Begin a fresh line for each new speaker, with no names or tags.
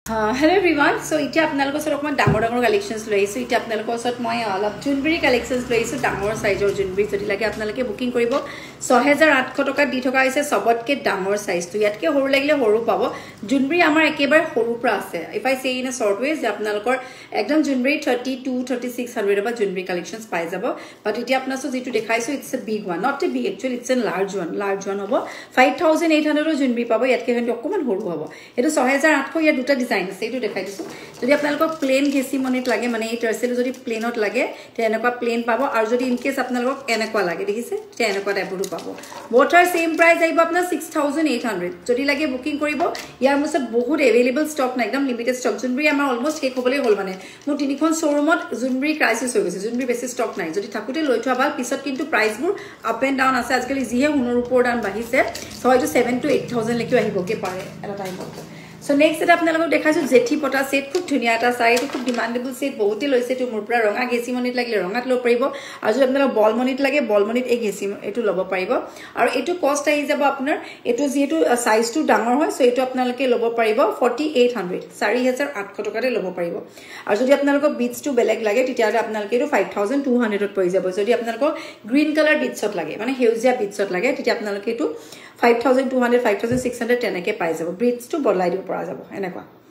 Hello everyone. So এতিয়া আপোনালোকৰ ওচৰত অকমান ডাঙৰ কালেকশনছ লৈ আহিছো এতিয়া আপোনালোকৰ ওচৰত মই অলপ জুনবেৰী কালেকশনছ লৈ আহিছো ডাঙৰ সাইজৰ জুনবেৰী যদি লাগে আপোনালোকে বুকিং কৰিব 6800 টকা দি থকা হৈছে সবতকে ডাঙৰ সাইজটো ইয়াতকে সৰু লাগিলে সৰু পাব জুনবেৰী আমাৰ একেবাৰে সৰু পৰা আছে if I say in a short way যে আপোনালোকৰ একদম জুনবেৰী 32 3600 পৰা জুনবেৰী কালেকশনছ পাই যাব বাট এতিয়া আপোনাক যেটো দেখাইছো it's a big one not a big actually it's a large one হ'ব 5800 জুনবেৰী পাব ইয়াতকে কিন্তু অকমান সৰু হ'ব এটো 6800 ইয়াৰ দুটা সেইটো দেখাই দিছো যদি আপোনালোকক প্লেন ঘেসি মনিত লাগে মানে এই টাৰ্সেল যদি প্লেনত লাগে তে এনেকুৱা প্লেন পাব আৰু যদি ইন কেস আপোনালোকক এনেকুৱা লাগে দেখিছে তে এনেকুৱা টাইপৰো পাব বটাৰ সেম প্ৰাইস আইব আপোনাৰ 6800 যদি লাগে বুকিং কৰিব ইয়াৰ মুছত বহুত अवेलेबल স্টক নাই একদম লিমিটেড স্টক জুনবেৰী আমাৰ অলমোস্ট শেষ হ'বলৈ হ'ল মানে মোৰ তিনিখন শ্বৰুমত জুনবেৰী ক্ৰাইসিস হৈ গৈছে জুনবেৰী বেছি স্টক নাই যদি থাকুতে লৈ থোৱা ভাল পিছত কিন্তু প্ৰাইসবোৰ আপ এন্ড ডাউন আছে আজিকালি যিহে হুনৰ ওপৰ দাম বাঢ়িছে সো হয়তো 7 to 8000 লৈকে আহিবকে পাৰে এটা টাইমত So next set আপোনালোকক দেখাইছো জেঠি পটা সেট খুব ধুনিয়া এটা চাই এটো খুব ডিমান্ডেবল সেট বহুতে লৈছে তো মোৰ পৰা ৰঙা গেসি মনিত লাগিলে ৰঙাত লব পাৰিব আৰু যদি আপোনালোক বল মনিত লাগে বল মনিত এই গেসি এটো লব পাৰিব আৰু এটো কষ্ট আহি যাব আপোনাৰ এটো যেটো সাইজটো ডাঙৰ হয় সো এটো আপোনালোকে লব পাৰিব 4800 4800 টকাতে লব পাৰিব আৰু যদি আপোনালোক বিটছটো বেলেগ লাগে তেতিয়ালে আপোনালোকে এটো 5200 ত পৰি যাব যদি আপোনালোক গ্ৰীন কালাৰ বিটছত লাগে মানে হেউজিয়া বিটছত লাগে তেতিয়া আপোনালোকে এটো 5200 5600 তেনেকে পাই যাব ব্ৰিডছ টু বলাই দিব পৰা যাব এনেকুৱা